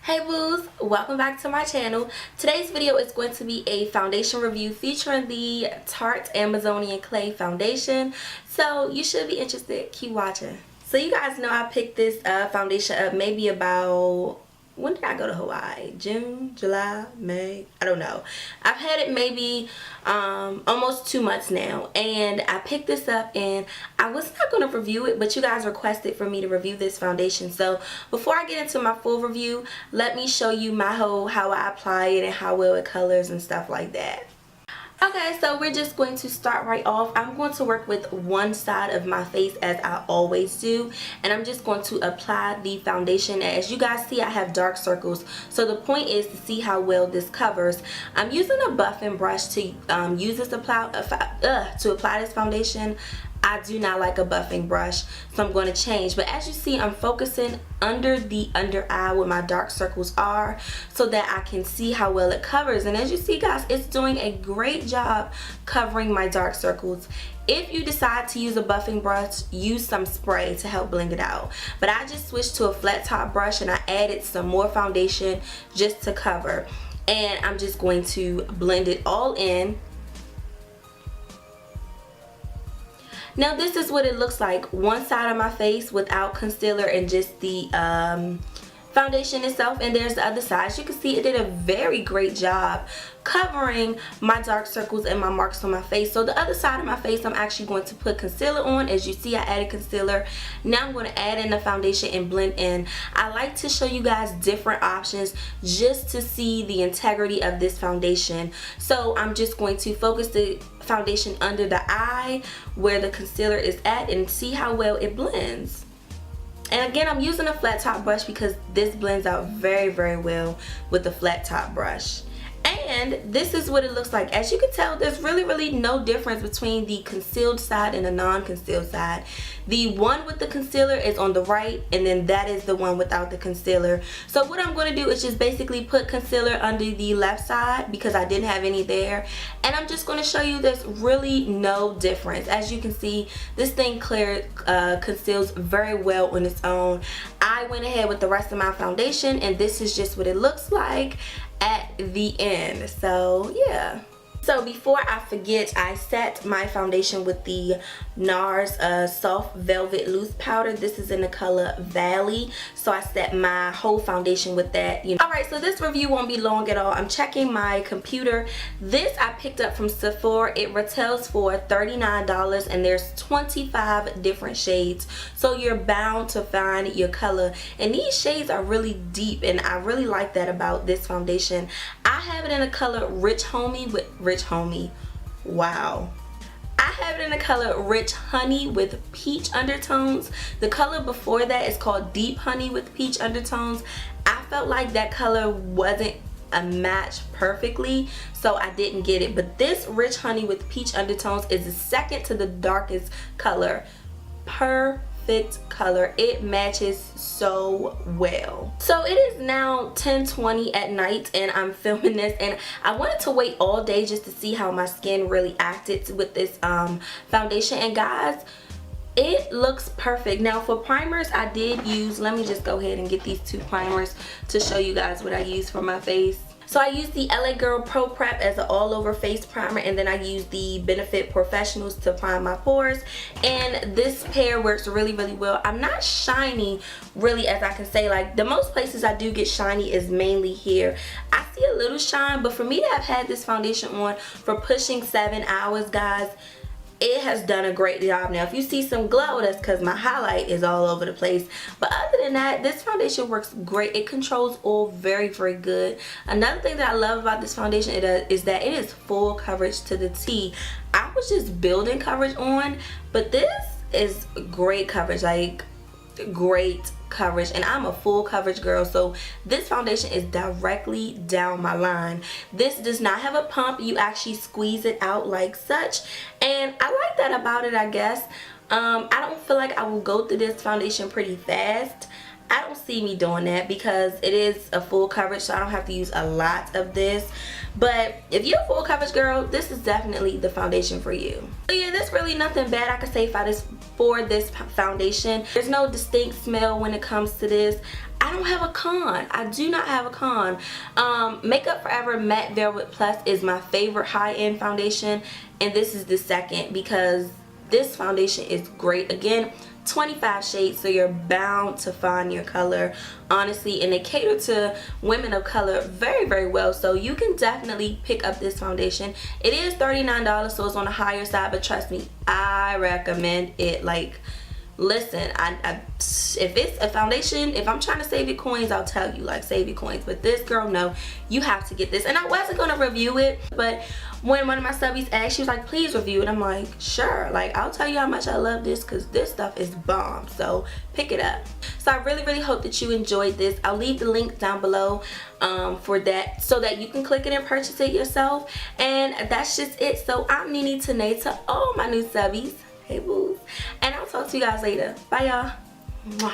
Hey boos, welcome back to my channel. Today's video is going to be a foundation review featuring the Tarte Amazonian Clay Foundation. So you should be interested. Keep watching. So you guys know I picked this foundation up maybe about, when did I go to Hawaii? June, July, May? I don't know. I've had it maybe almost 2 months now, and I picked this up and I was not going to review it, but you guys requested for me to review this foundation. So before I get into my full review, let me show you how I apply it and how well it colors and stuff like that. Okay, so we're just going to start right off. I'm going to work with one side of my face as I always do, and I'm just going to apply the foundation. As you guys see, I have dark circles, so the point is to see how well this covers. I'm using a buffing brush to apply this foundation. I do not like a buffing brush, so I'm going to change. But as you see, I'm focusing under the under eye where my dark circles are so that I can see how well it covers. And as you see, guys, it's doing a great job covering my dark circles. If you decide to use a buffing brush, use some spray to help blend it out. But I just switched to a flat top brush and I added some more foundation just to cover. And I'm just going to blend it all in. Now this is what it looks like, one side of my face without concealer and just the foundation itself, and there's the other side. As you can see, it did a very great job covering my dark circles and my marks on my face. So the other side of my face, I'm actually going to put concealer on. As you see, I added concealer. Now I'm going to add in the foundation and blend in. I like to show you guys different options just to see the integrity of this foundation. So I'm just going to focus the foundation under the eye where the concealer is at and see how well it blends. And again, I'm using a flat top brush because this blends out very, very well with the flat top brush. And this is what it looks like. As you can tell, there's really no difference between the concealed side and the non-concealed side. The one with the concealer is on the right, and then that is the one without the concealer. So what I'm going to do is just basically put concealer under the left side because I didn't have any there. And I'm just going to show you there's really no difference. As you can see, this thing conceals very well on its own. I went ahead with the rest of my foundation, and this is just what it looks like at the end. So yeah. So before I forget, I set my foundation with the NARS Soft Velvet Loose Powder. This is in the color Valley. So I set my whole foundation with that. Alright, so this review won't be long at all. I'm checking my computer. This I picked up from Sapphaire. It retails for $39 and there's 25 different shades. So you're bound to find your color. And these shades are really deep, and I really like that about this foundation. I have it in the color Wow. I have it in the color Rich Honey with Peach Undertones. The color before that is called Deep Honey with Peach Undertones. I felt like that color wasn't a match perfectly, so I didn't get it. But this Rich Honey with Peach Undertones is the second to the darkest color. Perfect color. It matches so well. So it is now 10:20 at night and I'm filming this, and I wanted to wait all day just to see how my skin really acted with this foundation. And guys, it looks perfect. Now for primers, I did use, let me just go ahead and get these two primers to show you guys what I used for my face. So I used the LA Girl Pro Prep as an all-over face primer, and then I used the Benefit Professionals to prime my pores. And this pair works really well. I'm not shiny really, as I can say. Like, the most places I do get shiny is mainly here. I see a little shine, but for me to have had this foundation on for pushing 7 hours, guys, it has done a great job. Now if you see some glow, that's because my highlight is all over the place. But other than that, this foundation works great. It controls oil very good. Another thing that I love about this foundation is that it is full coverage to the T. I was just building coverage on, but this is great coverage, like great coverage. And I'm a full coverage girl, so this foundation is directly down my line. This does not have a pump. You actually squeeze it out like such, and I like that about it, I guess. I don't feel like I will go through this foundation pretty fast. I don't see me doing that because it is a full coverage, so I don't have to use a lot of this. But if you're a full coverage girl, this is definitely the foundation for you. So yeah, there's really nothing bad I could say for this foundation. There's no distinct smell when it comes to this. I don't have a con. I do not have a con. Makeup Forever Matte Velvet Plus is my favorite high-end foundation, and this is the second because this foundation is great. Again, 25 shades, so you're bound to find your color, honestly, and they cater to women of color very, very well, so you can definitely pick up this foundation. It is $39, so it's on the higher side, but trust me, I recommend it. Like, listen, if it's a foundation, if I'm trying to save your coins, I'll tell you, like, save your coins. But this, girl, no, you have to get this. And I wasn't gonna review it, but when one of my subbies asked, she was like, please review it. I'm like, sure, like, I'll tell you how much I love this, because this stuff is bomb, so pick it up. So I really, really hope that you enjoyed this. I'll leave the link down below for that, so that you can click it and purchase it yourself. And that's just it. So I'm Nene Tanae to all my new subbies. Hey boos, and I'll talk to you guys later. Bye y'all.